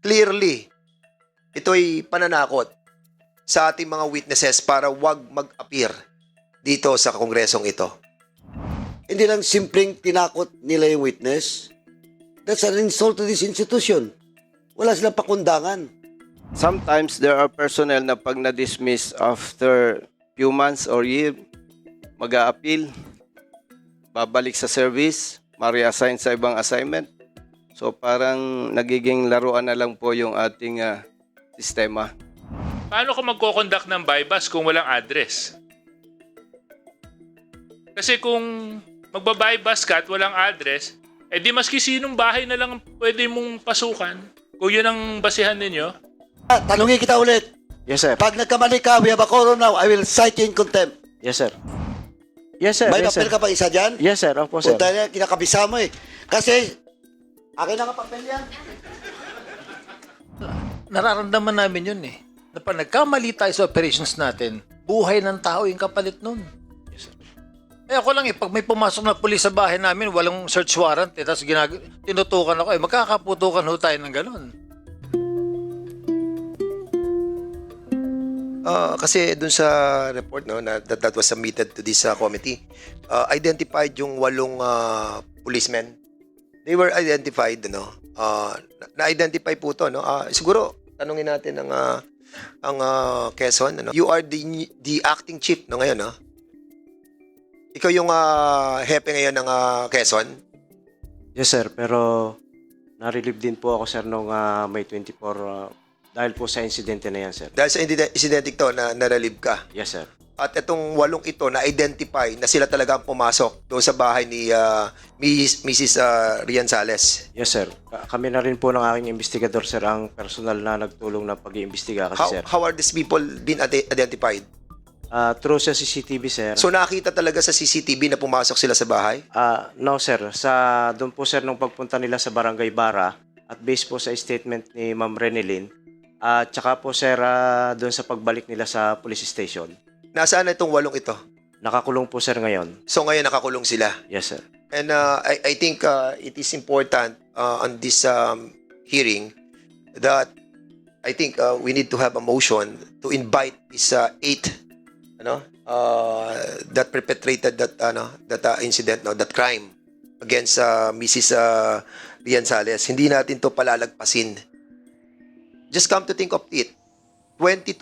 Clearly, ito'y pananakot sa ating mga witnesses para wag mag-appear dito sa kongresong ito. Hindi lang simpleng tinakot nila yung witness. That's an insult to this institution. Wala silang pakundangan. Sometimes there are personnel na pag na-dismiss after few months or year, mag-a-appeal, babalik sa service, ma-reassign sa ibang assignment. So parang nagiging laruan na lang po yung ating sistema. Paano ka magko-conduct ng bypass kung walang address? Kasi kung magbabypass ka at walang address, di maski sinong bahay na lang pwede mong pasukan. Kung yun ang basihan ninyo. Tanungin kita ulit. Yes, sir. Pag nagkamali ka, we have a quorum now, I will cite you in contempt. Yes, sir. Yes, sir. May Yes, sir. papel ka pa isa dyan? Yes, sir. Opo, sir. Punta niya, kinakabisa mo eh. Kasi, akin na nga papel yan. Nararamdaman namin yun eh. Na pag nagkamali tayo sa operations natin, buhay ng tao yung kapalit nun. Eh ako lang eh, pag may pumasok na pulis sa bahay namin, walang search warrant eh, tapos tinutukan ako magkakaputukan ho tayo ng ganun. Kasi dun sa report that was submitted to this committee, identified yung 8 policemen. They were identified, na-identify po to, siguro tanungin natin ang Quezon, You are the acting chief ngayon, Ikaw yung hepe ngayon ng Quezon. Yes, sir. Pero na-relieve din po ako, sir, nung May 24 dahil po sa insidente na yan, sir. Dahil sa incident ito na na-relieve ka. Yes, sir. At itong 8 ito na-identify na sila talaga ang pumasok doon sa bahay ni Mrs. Rian Sales. Yes, sir. Kami na rin po ng aking investigador, sir, ang personal na nagtulong na pag-iimbestiga kasi, sir. How are these people been identified? Through sa CCTV, sir. So nakita talaga sa CCTV na pumasok sila sa bahay? No, sir. Doon po, sir, nung pagpunta nila sa Barangay Bara at based po sa statement ni Ma'am Renelyn, tsaka po, sir, doon sa pagbalik nila sa police station. Nasaan na itong 8 ito? Nakakulong po, sir, ngayon. So ngayon nakakulong sila. Yes, sir. And I think it is important on this hearing that I think we need to have a motion to invite these 8 that perpetrated that incident, that crime against Mrs. Rian Sales. Hindi natin to palalagpasin. Just come to think of it. May 22,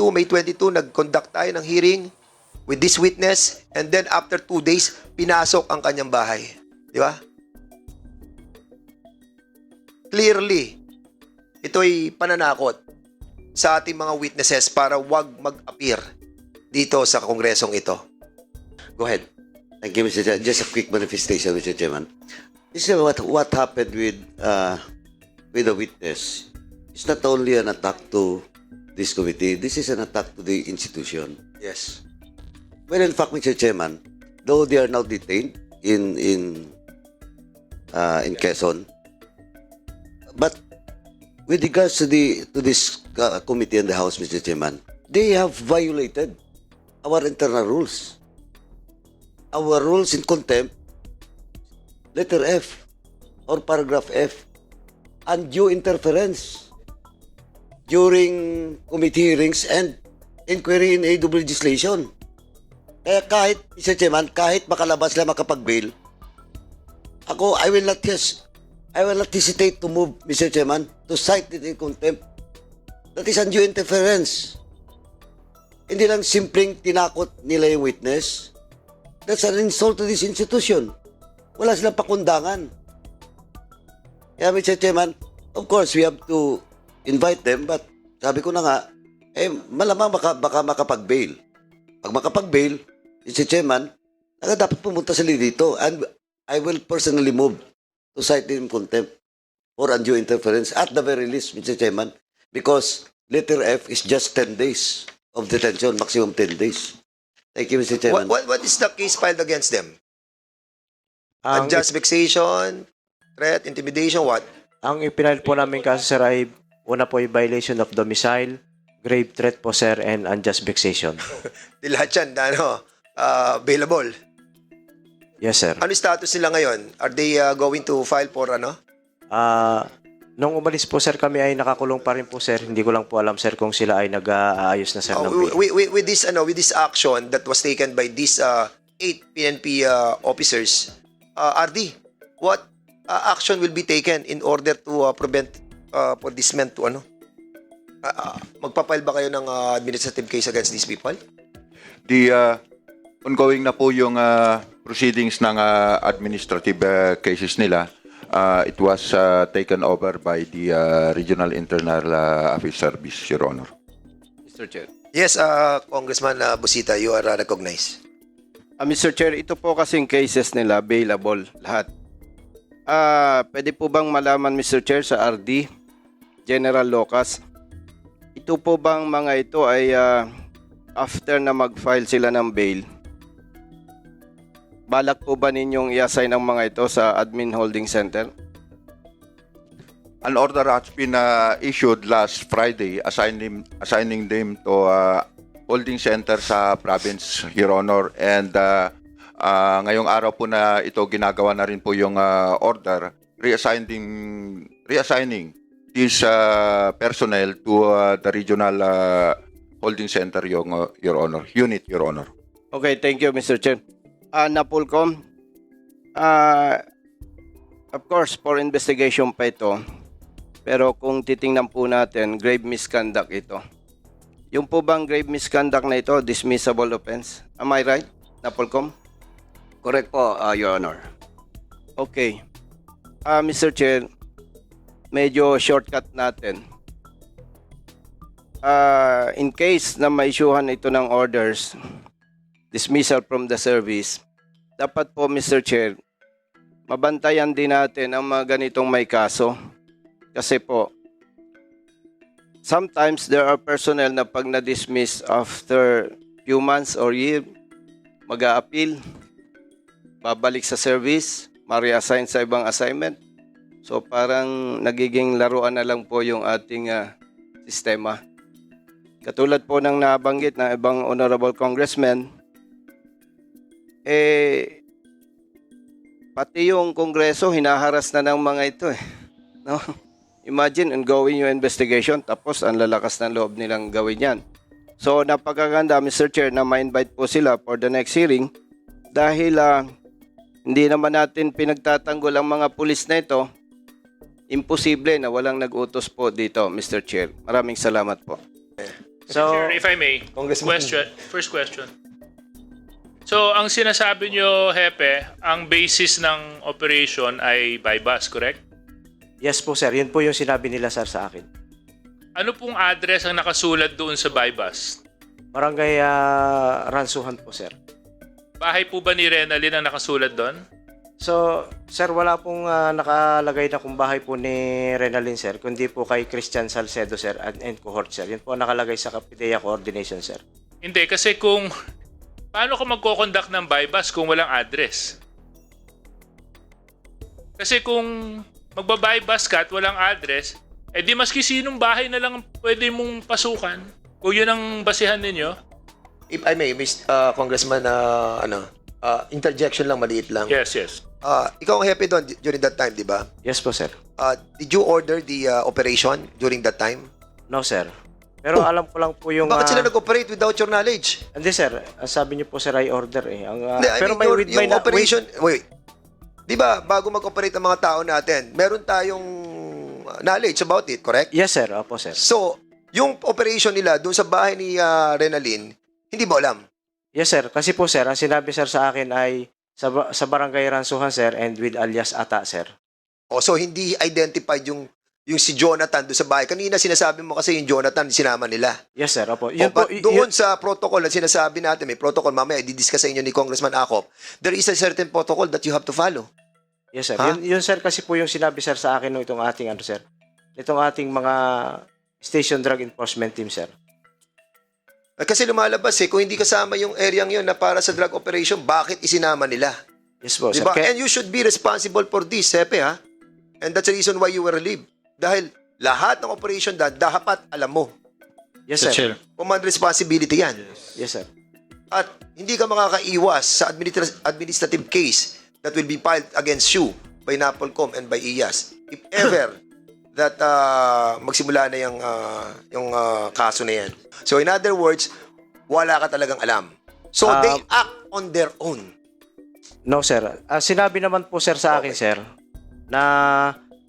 nag-conduct tayo ng hearing with this witness, and then after 2 days, pinasok ang kanyang bahay. Di ba? Clearly, ito'y pananakot sa ating mga witnesses para wag mag-appear dito sa kongresong ito. Go ahead. Thank you, Mr. Chairman. Just a quick manifestation, Mr. Chairman. This is what happened with the witness. It's not only an attack to this committee. This is an attack to the institution. Yes. Well, in fact, Mr. Chairman, though they are now detained in Quezon, but with regards to this committee and the House, Mr. Chairman, they have violated our internal rules. Our rules in contempt, letter F or paragraph F, undue interference during committee hearings and inquiry in aid of legislation. Kaya kahit, Mr. Chairman, kahit makalabas lang makapag-bail, I will not hesitate to move, Mr. Chairman, to cite it in contempt. That is undue interference. Hindi lang simpleng tinakot nila yung witness. That's an insult to this institution. Wala silang pakundangan. Kaya, Mr. Chairman, of course, we have to invite them, but sabi ko na nga, malamang baka makapag-bail. Pag makapag-bail, Mr. Chairman, dapat pumunta sila dito. And I will personally move to cite in contempt for undue interference at the very least, Mr. Chairman, because letter F is just 10 days of detention, maximum 10 days. Thank you, Mr. Chairman. What is the case filed against them? Ang, Unjust vexation, threat, intimidation, what? ang ipinail po namin kaso, sir, ay una po ay violation of domicile, grave threat po, sir, and unjust vexation. Di lahat yan, available. Yes, sir. Ano status nila ngayon? Are they going to file for Nung umalis po sir kami ay nakakulong pa rin po sir. Hindi ko lang po alam sir kung sila ay nag-aayos na sir ng bail. With this action that was taken by these 8 PNP officers, RD, what action will be taken in order to prevent for this men to magpapile ba kayo ng administrative case against these people? The ongoing na po yung proceedings ng administrative cases nila. It was taken over by the Regional Internal Affairs Service, Your Honor. Mr. Chair. Yes, Congressman Busita, you are recognized. Mr. Chair, ito po kasing cases nila, bailable lahat. Pwede po bang malaman, Mr. Chair, sa RD, General Locas, ito po bang mga ito ay after na mag-file sila ng bail, balak po ba ninyong i-assign ang mga ito sa Admin Holding Center? An order has been issued last Friday assigning them to holding center sa province, Your Honor. And ngayong araw po na ito ginagawa na rin po yung order reassigning these personnel to the regional holding center, Your Honor, unit, Your Honor. Okay, thank you, Mr. Chair. Napolcom, of course, for investigation pa ito. Pero kung titingnan po natin, grave misconduct ito. Yung po bang grave misconduct na ito, dismissible offense? Am I right, Napolcom? Correct po, Your Honor. Okay. Mr. Chair, medyo shortcut natin. In case na ma-issuehan ito ng orders, dismissal from the service, dapat po, Mr. Chair, mabantayan din natin ang mga ganitong may kaso. Kasi po, sometimes there are personnel na pag na-dismiss after few months or year, mag-a-appeal, babalik sa service, ma-reassign sa ibang assignment. So parang nagiging laruan na lang po yung ating sistema. Katulad po ng nabanggit ng ibang honorable congressmen, pati yung Kongreso hinaharas na ng mga ito no? Imagine ongoing yung investigation tapos ang lalakas ng loob nilang gawin yan. So napakaganda, Mr. Chair, na ma-invite po sila for the next hearing dahil hindi naman natin pinagtatanggol ang mga pulis na ito. Imposible na walang nag-utos po dito, Mr. Chair. Maraming salamat po. So, Sir, if I may, first question. So, ang sinasabi nyo, Hepe, ang basis ng operation ay by bus, correct? yes po sir, yun po yung sinabi nila sir sa akin. Ano pong address ang nakasulat doon sa by bus? Barangay Ransuhan po sir. Bahay po ba ni Renalyn ang nakasulat doon? So, sir, wala pong nakalagay na kung bahay po ni Renalyn, sir, kundi po kay Christian Salcedo, sir, and cohort, sir. Yun po ang nakalagay sa Kapitea Coordination, sir. Hindi, kasi paano ka magko-conduct ng buy-bus kung walang address? Kasi kung magbabuy-bus ka at walang address, di maski sinong bahay na lang pwede mong pasukan kung yun ang basihan ninyo. If I may, Congressman, interjection lang, maliit lang. Yes. Ikaw ang happy doon during that time, di ba? Yes po, sir. Did you order the operation during that time? No, sir. Pero alam ko lang po yung... Bakit sila nag-operate without your knowledge? Hindi, sir. Ang sabi niyo po, sir, ay order eh. Hindi, Pero may with my... yung operation... Wait. Di ba, bago mag-operate ang mga tao natin, meron tayong knowledge about it, correct? Yes, sir. Opo, sir. So, yung operation nila doon sa bahay ni Renalyn, hindi mo alam? Yes, sir. Kasi po, sir, ang sinabi, sir, sa akin ay sa Barangay Ransuhan, sir, and with alias Ata, sir. O, so hindi identified yung si Jonathan doon sa bahay. Kanina sinasabi mo kasi yung Jonathan sinama nila. Yes, sir. Opo. Doon sa protocol na sinasabi natin, may protocol, mamaya i-discuss sa inyo ni Congressman Acop, there is a certain protocol that you have to follow. Yes, sir. Ha? Yun, sir, kasi po yung sinabi, sir, sa akin ng itong ating, sir, itong ating mga Station Drug Enforcement Team, sir. Kasi lumalabas kung hindi kasama yung area yun na para sa drug operation, bakit isinama nila? Yes po, Diba? sir. And you should be responsible for this, Sepe, ha? And that's the reason why you were relieved. Dahil lahat ng operation dapat alam mo. Yes, sir. Command responsibility yan. Yes, sir. At hindi ka makakaiwas sa administrative case that will be filed against you by NAPOLCOM and by IAS if ever that magsimula na yung kaso na yan. So in other words, wala ka talagang alam. So they act on their own. No, sir. Sinabi naman po, sir, sa akin, sir, na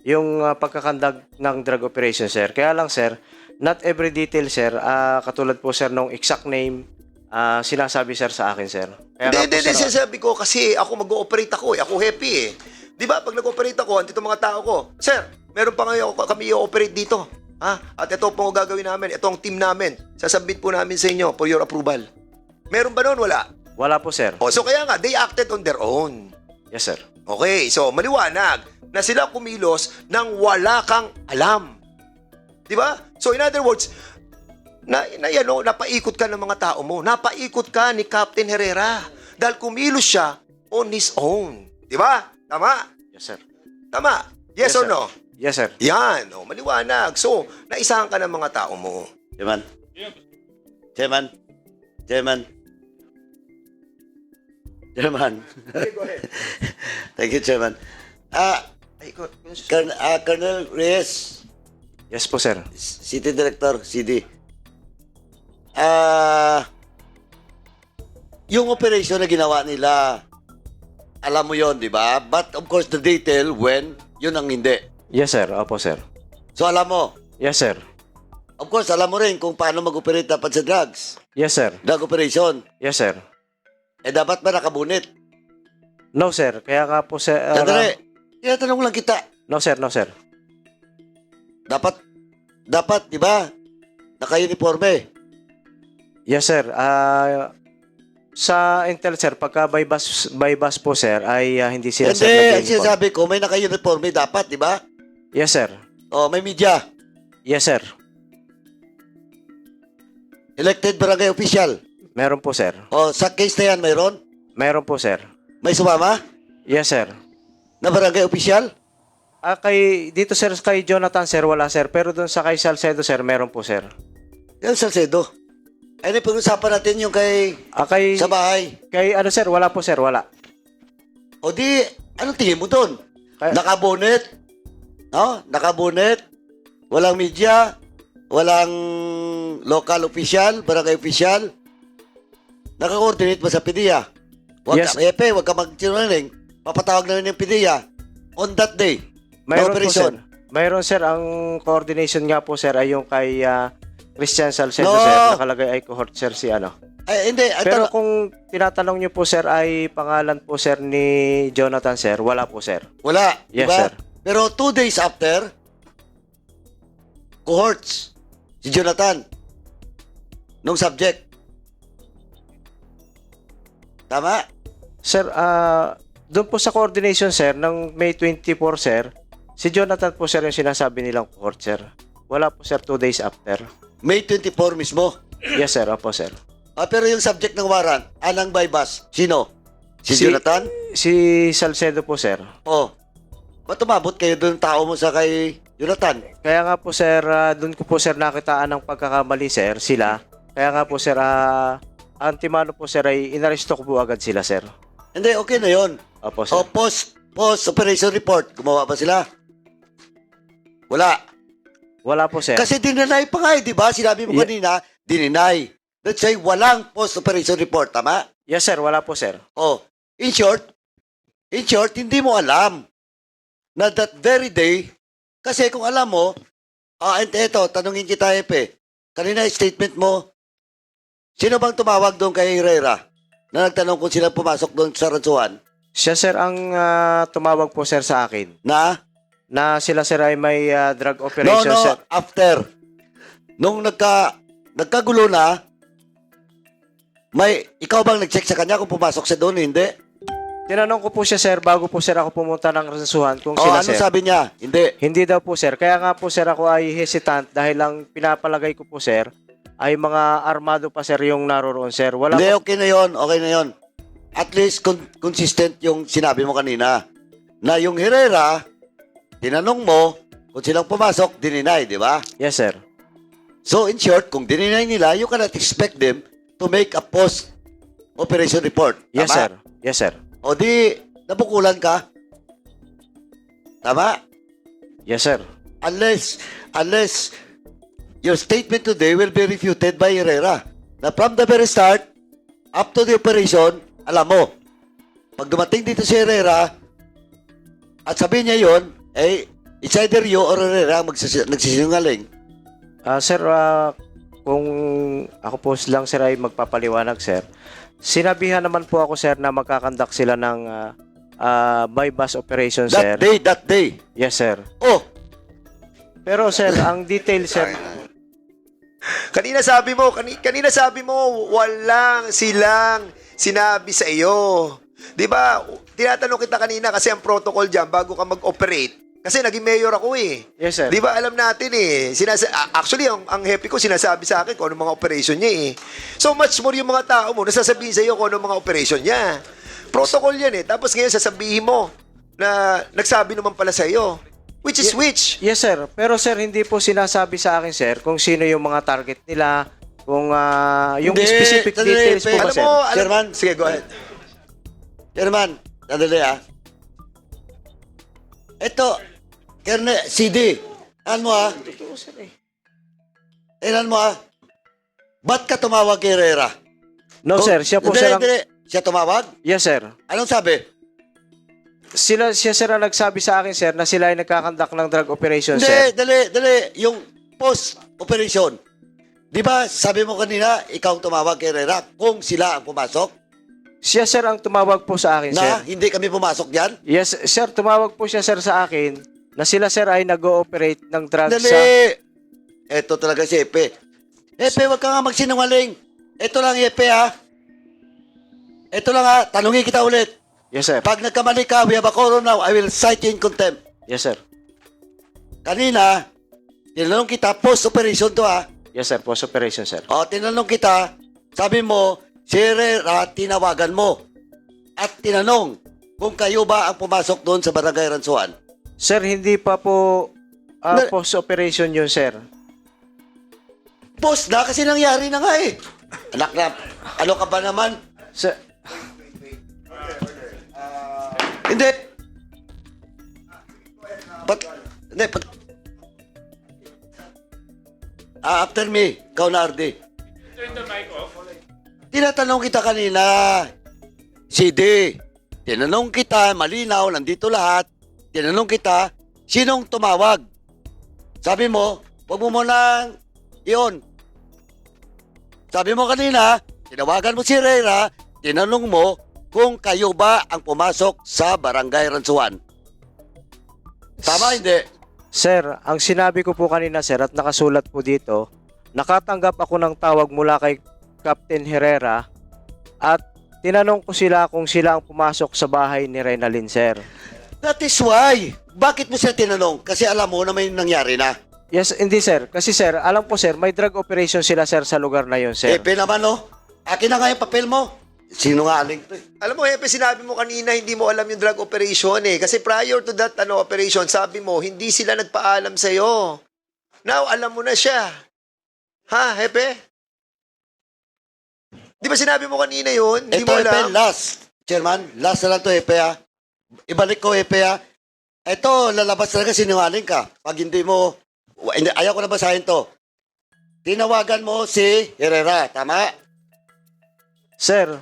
yung pagkakandag ng drug operation, sir. Kaya lang, sir, not every detail, sir, katulad po, sir, nung exact name, sinasabi, sir, sa akin, sir. Kaya nga po, Hindi, sir, sinasabi ko kasi ako mag-ooperate ako eh. Ako happy eh. Di ba? Pag nag-ooperate ako, andito mga tao ko, Sir, meron pa ngayon kami i-operate dito. Ha? At ito po ang gagawin namin. Ito ang team namin. Sasabit po namin sa inyo for your approval. Meron ba noon? Wala. wala po, sir. O, so kaya nga, they acted on their own. Yes, sir. Okay, so maliwanag na sila kumilos nang wala kang alam. Di ba? So in other words, napaikot ka ng mga tao mo. Napaikot ka ni Captain Herrera dahil kumilos siya on his own. Di ba? Tama? Yes, sir. Tama? Yes, or sir. no? Yes, sir. Yan, maliwanag. So, naisahan ka ng mga tao mo. Chairman. Chairman. Chairman. Chairman. Okay, go ahead. Thank you, Chairman. Colonel Reyes, Yes po, sir. City Director, CD. Yung operation na ginawa nila, alam mo yon, di ba? But of course, the detail when, yun ang hindi. Yes, sir. Opo, sir. So alam mo, Yes, sir. of course, alam mo rin kung paano mag-operate dapat sa drugs. Yes, sir. Drug operation. Yes, sir. Dapat ba nakabunit? No, sir. Kaya nga po, sir. Sandali, tinatanong lang kita. No, sir. No, sir. Dapat, di ba? Naka-uniforme. Yes, sir. Sa Intel, sir, pagka by bus po, sir, ay hindi sila, sir, Hindi, ang nag-uniform. sinasabi ko, may naka-uniforme dapat, di ba? Yes, sir. O, may media. Yes, sir. Elected barangay official. Meron po, sir. O, sa case na yan, mayroon? Meron po, sir. May sumama Yes, sir. na barangay official? Dito, sir, kay Jonathan, sir, wala, sir. Pero doon sa kay Salcedo, sir, meron po, sir. Yan, Salcedo. Ay, pag-usapan natin yung sa bahay. Kay, ano, sir, wala po, sir, wala. O di, anong tingin mo doon? Kaya- Nakabonet? No? Nakabonet? Walang media? Walang local official? Barangay official? Naka-coordinate ba sa PDEA? Yes. Huwag ka mag-sinungaling. Papatawag na rin yung PDEA on that day. Mayroon po, operation. sir. Mayroon, sir. Ang coordination nga po, sir, ay yung kay Christian Salcedo, No. sir. Nakalagay ay cohort, sir, si ano. Ay, hindi. Pero kung tinatanong niyo po, sir, ay pangalan po, sir, ni Jonathan, sir, wala po, sir. Wala. Yes, diba? sir. Pero 2 days after, cohorts, si Jonathan, nung subject. Tama? Sir, doon po sa coordination, sir, ng May 24, sir, si Jonathan po, sir, yung sinasabi nilang cohort, sir. Wala po, sir, 2 days after. May 24 mismo. Yes, sir. Opo, sir. Pero yung subject ng warrant, anang bypass, sino? Si Jonathan? Si Salcedo po, sir. Oh. Ba't umabot kayo doon tao mo sa kay Jonathan? Kaya nga po, sir, doon ko po, sir, nakitaan ng pagkakamali, sir, sila. Kaya nga po, sir, antimano po, sir, ay inaresto ko po agad sila, sir. Hindi, okay na yon. Opo, sir. O post-operation report, gumawa ba sila? Wala. Wala po, sir. Kasi dininay pa nga di ba? Sinabi mo kanina, dininay. Let's say, walang post-operation report, tama? Yes, sir. Wala po, sir. Oh, in short, hindi mo alam na that very day, kasi kung alam mo, and eto, tanungin kita, Epe, kanina statement mo, sino bang tumawag doon kay Herrera na nagtanong kung sila pumasok doon sa Ransuan? Siya, sir, ang tumawag po, sir, sa akin. Na sila, sir, ay may drug operation, sir. After. Nung nagkagulo na, ikaw bang nag-check sa kanya kung pumasok siya doon? Hindi. Tinanong ko po siya, sir, bago po, sir, ako pumunta ng Ransuhan kung sila, Ano sir. sabi niya? Hindi. Hindi daw po, sir. Kaya nga po, sir, ako ay hesitant dahil lang pinapalagay ko po, sir, ay mga armado pa, sir, yung naroroon, sir. Wala Hindi, po. okay na yon, okay na yon. At least consistent yung sinabi mo kanina. Na yung Herrera, tinanong mo kung silang pumasok, dininay, di ba? Yes, sir. So, in short, kung dininay nila, you cannot expect them to make a post-operation report. Tama? Yes, sir. Yes, sir. O di, nabukulan ka. Tama? Yes, sir. unless your statement today will be refuted by Herrera. Na from the very start, up to the operation, alam mo, pag dumating dito si Herrera, at sabihin niya yon, it's either you or Herrera nagsisinungaling. Sir, kung ako po lang sir ay magpapaliwanag sir, sinabihan naman po ako sir na magkakandak sila ng by bus operation sir. That day. Yes sir. Oh, Pero sir, ang detail sir, Kanina sabi mo, walang silang sinabi sa iyo. 'Di ba? Tinatanong kita kanina kasi ang protocol diyan bago ka mag-operate. Kasi naging mayor ako eh. yes sir. 'Di ba alam natin eh. Actually ang happy ko sinasabi sa akin kung ano mga operation niya eh. So much more yung mga tao mo nasasabihin sa iyo kung ano mga operation niya. Protocol 'yan eh. Tapos ngayon sasabihin mo na nagsabi naman pala sa iyo. Which is which? Yes sir. Pero sir, hindi po sinasabi sa akin sir kung sino yung mga target nila, kung yung Hindi, specific sandali, details po ba Alam sir? mo, Chairman. Sige, go ahead. Chairman, sandali Ito, Kerne, CD. Alam mo Ba't ka tumawag kay Herrera? No sir, siya po Dali, sir ang... dali. Siya tumawag? Yes sir. Anong sabi? Siya sir ang nagsabi sa akin sir na sila ay nagkakandak ng drug operation Hindi, sir. dali. Yung post-operation. Di ba, sabi mo kanina, ikaw ang tumawag kay Herrera kung sila ang pumasok? Siya sir ang tumawag po sa akin sir. Na hindi kami pumasok dyan? Yes sir, tumawag po siya sir sa akin na sila sir ay nag-ooperate ng drugs sa... Dali! Ito talaga si Epe. Epe, wag ka nga magsinungaling. Ito lang, Epe, ha? Ito lang, ha? Tanungin kita ulit. Yes sir. Pag nagkamali ka, we have a quorum now, I will cite you in contempt. Yes sir. Kanina, tinanong kita, post-operation to, ha? Yes sir, post operation sir. O, tinanong kita, sabi mo, si Herrera, tinawagan mo. At tinanong, kung kayo ba ang pumasok doon sa Barangay Ransuan? Sir, hindi pa po Na- post operation yun sir. Post na, kasi nangyari na nga eh. Anak na, ano ka ba naman? Sir, Hindi. Hindi. After me, ikaw na, Ardi. Turn the mic off. Tinatanong kita kanina, CD. Tinanong kita, malinaw, nandito lahat. Tinanong kita, sinong tumawag? Sabi mo, wag mo munang iyon. Sabi mo kanina, tinawagan mo si Herrera, tinanong mo kung kayo ba ang pumasok sa Barangay Ransuan. Tama, hindi? sir, ang sinabi ko po kanina sir at nakasulat po dito, nakatanggap ako ng tawag mula kay Captain Herrera at tinanong ko sila kung sila ang pumasok sa bahay ni Reynalyn sir. That is why. Bakit mo siya tinanong? Kasi alam mo na may nangyari na. Yes, hindi sir. Kasi sir, alam po sir, may drug operation sila sir sa lugar na yun sir. Epe naman, no? Akin na nga yung papel mo. Sinungaling to eh. Alam mo, Hepe, sinabi mo kanina hindi mo alam yung drug operation eh. Kasi prior to that operation, sabi mo, hindi sila nagpaalam sa'yo. Now, alam mo na siya. Ha, Hepe? Di ba sinabi mo kanina yun? Hindi Ito, mo Epe, alam. last. Chairman, last na lang to, Epe, ha? Ibalik ko, Epe, ha? Ito, lalabas talaga sinungaling ka. Pag hindi mo, ayaw ko na basahin to. Tinawagan mo si Herrera, tama? Sir,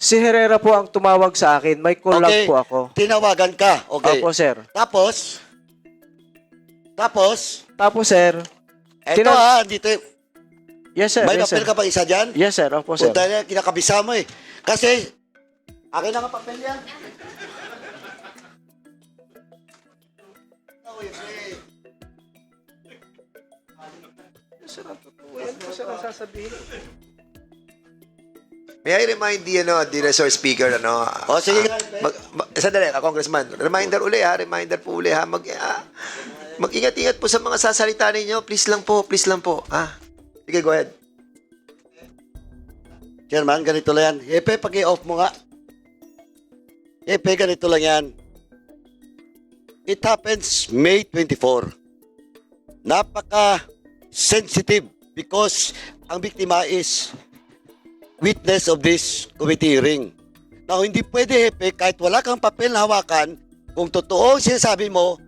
si Herrera po ang tumawag sa akin. May call lang Okay. po ako. Tinawagan ka, okay. Opo sir. Tapos, Tapos sir, eto ha, dito, yes sir, may yes papel sir. ka pa isa dyan? Yes sir, opo sir. Punta niya, kinakabisa mo eh. Kasi, akin na nga papel yan. May I remind the resource speaker, O, sige nga. sandali, Congressman. Reminder uli ha, mag-ingat-ingat po sa mga sasalita ninyo. Please lang po. Ha? Sige, go ahead. Chairman, ganito lang yan. Epe, pag-i-off mo nga. Epe, ganito lang yan. It happens May 24. Napaka-sensitive because ang biktima is witness of this committee hearing. Now, hindi pwede, Epe, kahit wala kang papel na hawakan, kung totoo ang sinasabi mo,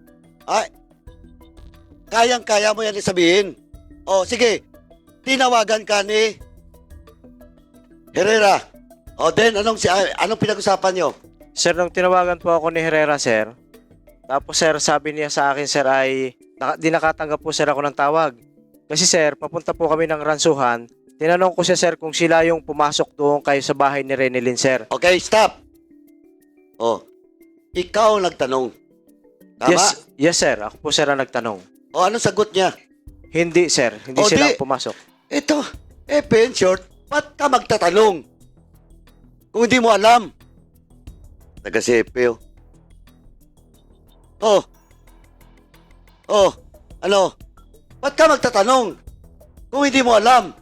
kayang-kaya mo yan sabihin. O, sige. Tinawagan ka ni Herrera. O, then, anong pinag-usapan nyo? Sir, nung tinawagan po ako ni Herrera, sir, tapos sir, sabi niya sa akin, sir, ay di nakatanggap po sir ako ng tawag. Kasi sir, papunta po kami ng ransuhan. Tinanong ko siya, sir, kung sila yung pumasok doon kayo sa bahay ni Renelyn, sir. Okay, stop. O, ikaw nagtanong. Tama? Yes, sir. Ako po, sir, ang nagtanong. O, anong sagot niya? Hindi, sir. Hindi O, sila di- ang pumasok. Ito, in short, ba't ka magtatanong? Kung hindi mo alam. Taga-CFP, oh. Oh, ano? Ba't ka magtatanong? Kung hindi mo alam.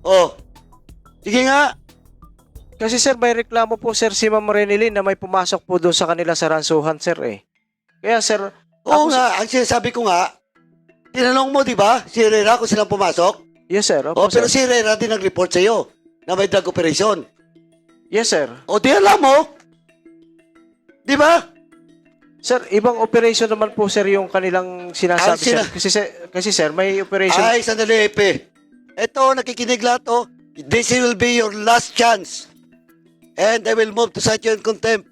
Oh, sige nga. Kasi sir, may reklamo po, sir, si Ma'am Renelyn na may pumasok po doon sa kanila sa ransuhan, sir, eh. Kaya, sir, Oo ako, nga, ang sinasabi ko nga, tinanong mo, di ba, si Herrera kung silang pumasok? yes, sir. Oh, Opo, pero sir. si Herrera din nag-report sa'yo na may drug operation. Yes, sir. O, di alam mo. Di ba? Sir, ibang operation naman po, sir, yung kanilang sinasabi, Ah, sir. Kasi, sir, may operation. Ay, sandali, Epe. Ito, nakikinig lahat, oh. This will be your last chance. And I will move to cite you in contempt.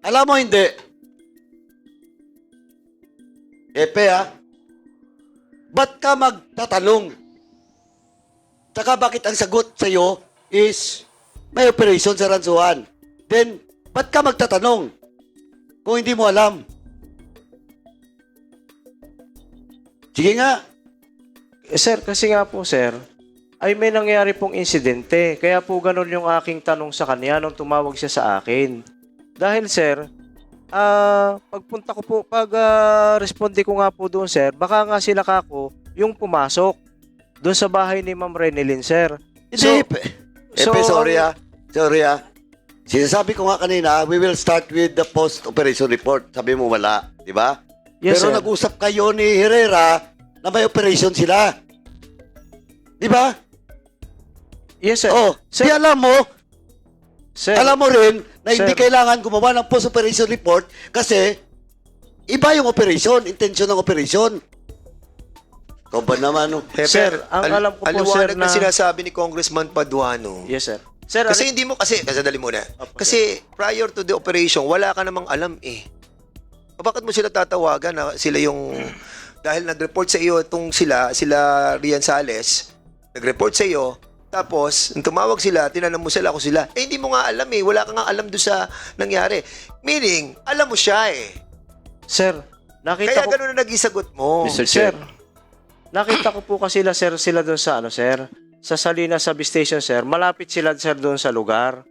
Alam mo, hindi. Epe, ha? Ba't ka magtatanong? Saka bakit ang sagot sa'yo is may operation sa ransuhan? Then, ba't ka magtatanong? Kung hindi mo alam. Sige nga. Sir, kasi nga po, sir, ay may nangyari pong insidente. Kaya po ganun yung aking tanong sa kanya nung tumawag siya sa akin. Dahil, sir, pagpunta ko po, responde ko nga po doon, sir, baka nga sila kako yung pumasok doon sa bahay ni Ma'am Renelyn, sir. Hindi, Epe, sorry ang- ah. Sorry ah. Sinasabi ko nga kanina, we will start with the post-operation report. Sabi mo wala, di ba? Yes, Pero sir. nag-usap kayo ni Herrera na may operation sila. Di ba? Yes, sir. Oh, Sir, di alam mo, sir, alam mo rin na hindi Sir. kailangan gumawa ng post-operation report kasi iba yung operation, intention ng operation. Ikaw ba naman, no? Sir, ang alam ko po, sir, aliwanag na na- sinasabi ni Congressman Paduano. yes, sir. Sir, Kasi hindi mo sandali muna. Opo, Kasi prior to the operation, wala ka namang alam eh. Bakit mo sila tatawagan na sila yung dahil nag-report sa iyo itong sila Rian Sales, nag-report sa iyo, tapos nung tumawag sila, tinanong mo sila kung sila. Eh hindi mo nga alam eh, wala ka nga alam doon sa nangyari. Meaning, alam mo siya eh. sir, nakita Kaya ko ganun na nag-isagot mo. Mr. Sir, Chair. nakita ko po kasi sila doon sa sir, sa Salinas Substation, sir. Malapit sila, sir, doon sa lugar.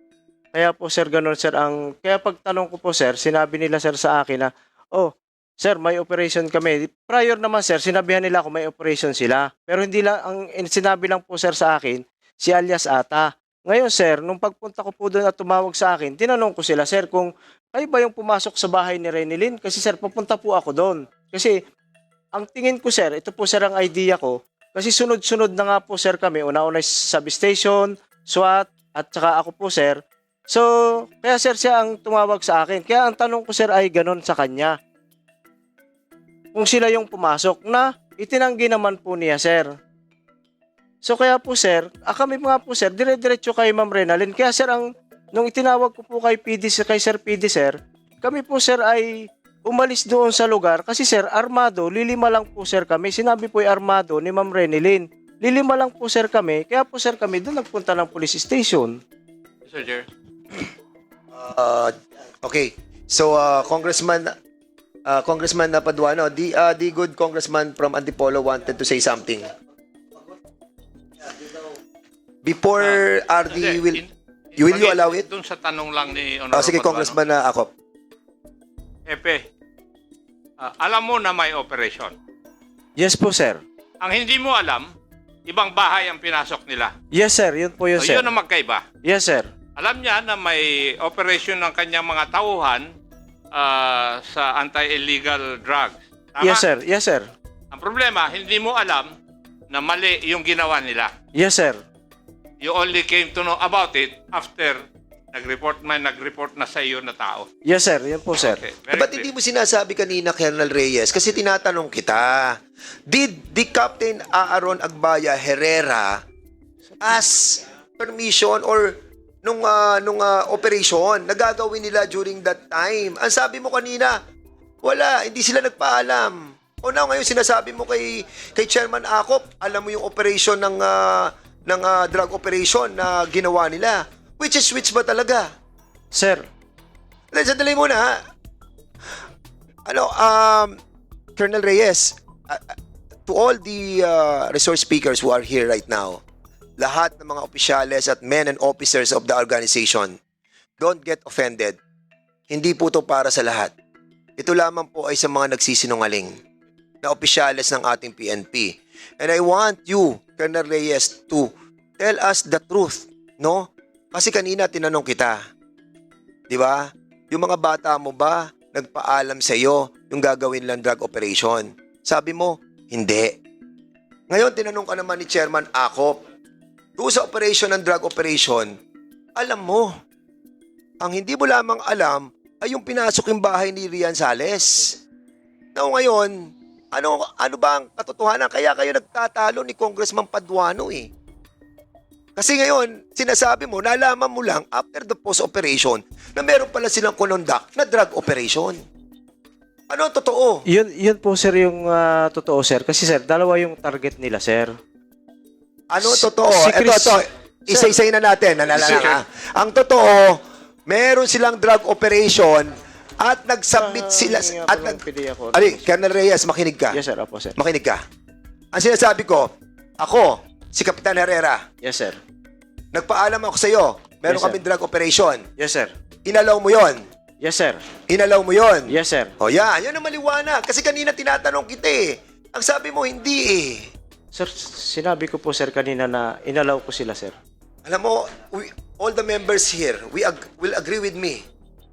Kaya po, sir, ganun, sir, kaya pagtanong ko po, sir, sinabi nila, sir, sa akin na, oh, sir, may operation kami. Prior naman, sir, sinabihan nila ako may operation sila. Pero hindi lang, sinabi lang po, sir, sa akin, si alias Ata. Ngayon, sir, nung pagpunta ko po doon at tumawag sa akin, tinanong ko sila, sir, kung kayo ba yung pumasok sa bahay ni Renelyn? Kasi, sir, papunta po ako doon. Kasi, ang tingin ko, sir, ito po, sir, ang idea ko. Kasi sunod-sunod na nga po, sir, kami. Una-una substation, SWAT, at saka ako po, sir. So, kaya, sir, siya ang tumawag sa akin. Kaya ang tanong ko, sir, ay ganon sa kanya. Kung sila yung pumasok na itinanggi naman po niya, sir. So, kaya po, sir, kami mga po, sir, dire-diretso kay Ma'am Renalyn. Kaya, sir, nung itinawag ko po kay Sir PD, sir, kami po, sir, ay umalis doon sa lugar kasi, sir, armado, lilima lang po, sir, kami. Sinabi po yung armado ni Ma'am Renelyn. Lilima lang po, sir, kami. Kaya po, sir, kami doon nagpunta ng police station. Mr. Chair. Okay. So, Congressman Paduano, the good congressman from Antipolo wanted to say something. Before RD will you allow it? Doon sa tanong lang ni Honorable Sige, Paduano. Congressman Akop. Epe, alam mo na may operation. Yes po, sir. Ang hindi mo alam, ibang bahay ang pinasok nila. Yes, sir. Yun po yun, So, sir. yun ang magkaiba. Yes, sir. Alam niya na may operation ng kanyang mga tauhan sa anti-illegal drugs. Tama? Yes, sir. Yes, sir. Ang problema, hindi mo alam na mali yung ginawa nila. Yes, sir. You only came to know about it after nag-report na sa iyo na tao. Yes, sir. Yan po, sir. Okay, very Ba't clear. hindi mo sinasabi kanina, Colonel Reyes? Kasi tinatanong kita, did the Captain Aaron Agbaya Herrera ask permission or nung operation na gagawin nila during that time? Ang sabi mo kanina, wala, hindi sila nagpaalam. O now, ngayon sinasabi mo kay Chairman Acop, alam mo yung operation ng drug operation na ginawa nila. Which is which ba talaga? Sir, Sandali muna, ha? Colonel Reyes, to all the resource speakers who are here right now, lahat ng mga opisyales at men and officers of the organization, don't get offended. Hindi po to para sa lahat. Ito lamang po ay sa mga nagsisinungaling na opisyales ng ating PNP. And I want you, Colonel Reyes, to tell us the truth, no? Kasi kanina tinanong kita, di ba? Yung mga bata mo ba nagpaalam sa iyo yung gagawin lang drug operation? Sabi mo, hindi. Ngayon, tinanong ka naman ni Chairman Acop, doon sa operation ng drug operation, alam mo. Ang hindi mo lamang alam ay yung pinasok yung bahay ni Rian Sales. Now ngayon, ano ba ang katotohanan? Kaya kayo nagtatalo ni Congressman Paduano eh. Kasi ngayon, sinasabi mo, nalaman mo lang after the post-operation na meron pala silang conduct na drug operation. Ano ang totoo? yun po, sir, yung totoo, sir. Kasi, sir, dalawa yung target nila, sir. Ano ang totoo? Si Chris- Ito. Isa-isayin na natin. Ang totoo, meron silang drug operation at nag-submit sila at Colonel Reyes, makinig ka. Yes, sir. Opo, sir. Makinig ka. Ang sinasabi ko, ako, si Kapitan Herrera, Yes, sir. nagpaalam ako sa iyo. Meron Yes, sir. kaming drug operation. Yes, sir. Inalaw mo yon. Yes, sir. Inalaw mo yon. Yes, sir. O yan, yun ang maliwanag. Kasi kanina tinatanong kita eh. Ang sabi mo, hindi eh. Sir, sinabi ko po, sir, kanina na inalaw ko sila, sir. Alam mo, all the members here will agree with me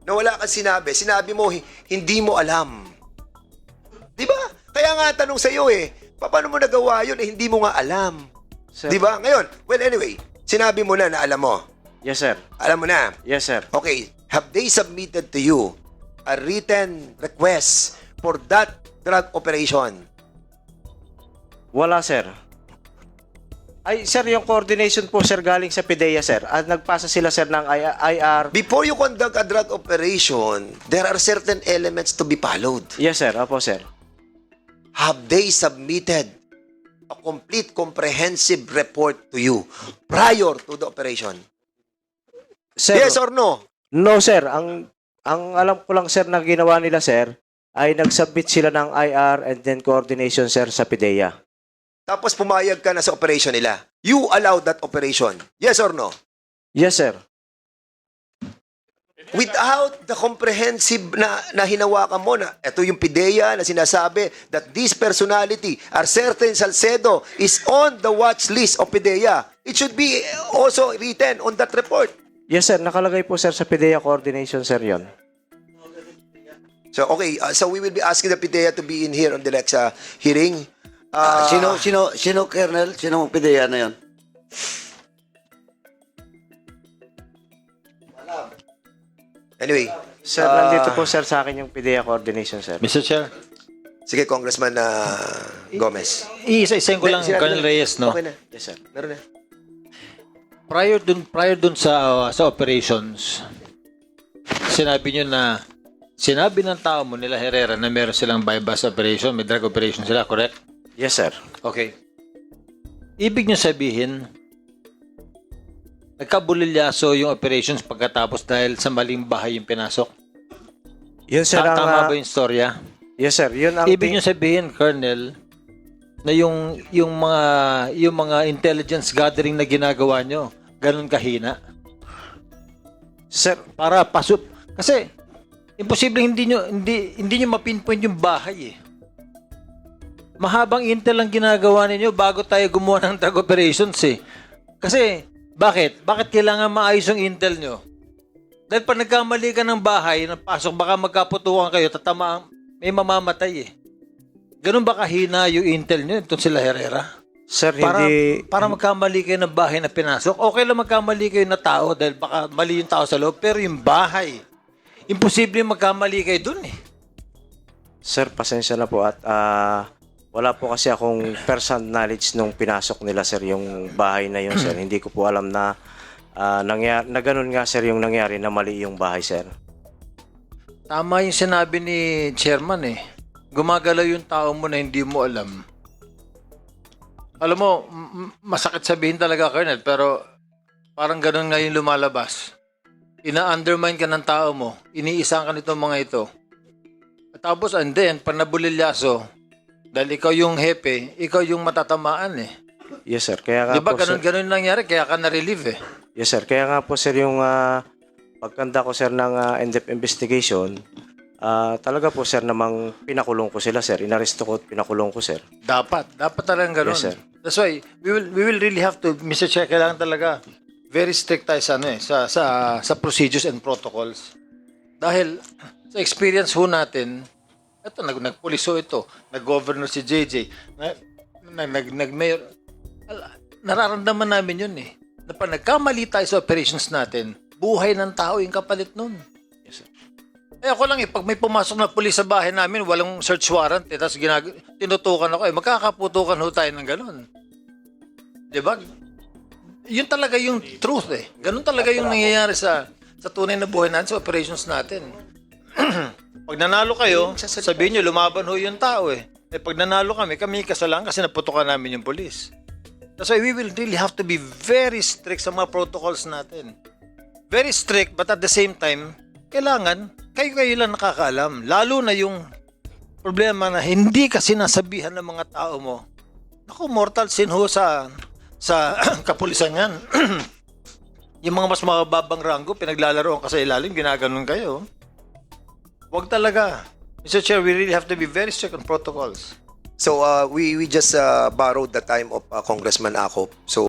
na wala kang sinabi. Sinabi mo, hindi mo alam. Di ba? Kaya nga tanong sa iyo eh, paano mo nagawa yun eh, hindi mo nga alam. Sir. Di ba? Ngayon, well anyway, sinabi mo na alam mo. Yes, sir. Alam mo na. Yes, sir. Okay, have they submitted to you a written request for that drug operation? Wala, sir. Ay, sir, yung coordination po, sir, galing sa PIDEA, sir. At nagpasa sila, sir, ng IR. Before you conduct a drug operation, there are certain elements to be followed. Yes, sir. Opo, sir. Have they submitted a complete comprehensive report to you prior to the operation? Sir, Yes or no? no, sir. Ang alam ko lang, sir, na ginawa nila, sir, ay nag-submit sila ng IR and then coordination, sir, sa PIDEA. Tapos pumayag ka na sa operation nila. You allowed that operation. Yes or no? Yes, sir. Without the comprehensive na hinawakan mo na ito yung PIDEA na sinasabi that this personality, Arcerte Salcedo, is on the watch list of PIDEA. It should be also written on that report. Yes, sir. Nakalagay po, sir, sa PIDEA coordination, sir, yon. So, okay. So, we will be asking the PIDEA to be in here on the next hearing. Sino, Colonel? Sino ang PIDEA na yun? Anyway. Sir, nandito po, sir, sa akin yung PIDEA coordination, sir. Mr. Chair, Sige, Congressman Gomez. iisa-isahin ko lang, Sinabi Colonel na. Reyes, no? Okay na. Yes, sir. Meron na. Prior dun sa operations, sinabi ng tao mo nila Herrera na meron silang bypass operation, may drug operation sila, correct? Yes, sir. Okay. Ibig nyo sabihin, nagkabulilyaso yung operations pagkatapos dahil sa maling bahay yung pinasok? Yun, sir, ang... Tama ba yung storya? Yes, sir. Yun ang... Ibig nyo sabihin, Colonel, na yung mga intelligence gathering na ginagawa nyo, ganun kahina? Sir, Para pasok. Kasi, imposible hindi nyo mapinpoint yung bahay eh. Mahabang intel ang ginagawa ninyo bago tayo gumawa ng drug operations eh. Kasi, bakit? Bakit kailangan maayos yung intel nyo? Dahil pag nagkamali ka ng bahay, napasok, baka magkaputukan kayo, tatamaan, may mamamatay eh. Ganun ba kahina yung intel nyo? Itong sila Herrera? Sir, Para, hindi... para magkamali kayo ng bahay na pinasok. Okay lang magkamali kayo na tao dahil baka mali yung tao sa loob. Pero yung bahay, imposible magkamali kayo dun eh. Sir, pasensya na po at wala po kasi akong first-hand knowledge nung pinasok nila, sir, yung bahay na yun, sir. Hindi ko po alam na na ganun nga, sir, yung nangyari na mali yung bahay, sir. Tama yung sinabi ni chairman eh. Gumagalaw yung tao mo na hindi mo alam. Alam mo, masakit sabihin talaga, Colonel, pero parang ganun nga yung lumalabas. Ina-undermine ka ng tao mo. Iniisang ka nitong mga ito. At tapos, and then, pag nabulilyaso, dahil ikaw yung hepe, ikaw yung matatamaan eh. Yes, sir. Kaya nga Di ba po, sir. ganun nangyari, kaya ka na-relieve eh. Yes, sir. Kaya nga po, sir, yung pagkanda ko, sir, ng in-depth investigation, talaga po, sir, namang pinakulong ko sila, sir. Inaresto ko at pinakulong ko, sir. Dapat talagang ganun. Yes, sir. That's why we will really have to, Mr. Chair, kailangan talaga very strict tayo sa sa procedures and protocols. Dahil sa experience ho natin, ito nagpuliso ito, nag-governor si JJ, nag-mayor, nararamdaman namin yun eh. Na pag nagkamali tayo sa operations natin, buhay ng tao yung kapalit nun. Yes, sir. Eh ako lang eh, pag may pumasok na pulis sa bahay namin, walang search warrant eh, tapos tinutukan ako eh, magkakaputukan ho tayo ng ganun. Diba? Yun talaga yung truth eh. Ganun talaga yung nangyayari sa tunay na buhay natin, sa operations natin. Pag nanalo kayo, sabihin nyo, lumaban ho yung tao eh. Eh pag nanalo kami kasalan kasi naputukan namin yung pulis. That's why we will really have to be very strict sa mga protocols natin. Very strict, but at the same time, kailangan, kayo lang nakakaalam. Lalo na yung problema na hindi ka sinasabihan ng mga tao mo. Naku, mortal sin ho sa kapulisan yan. Yung mga mas mababang ranggo, pinaglalaroan ka sa ilalim, ginaganon kayo. Huwag talaga. Mr. Chair, we really have to be very strict on protocols. So we just borrowed the time of Congressman Acop. So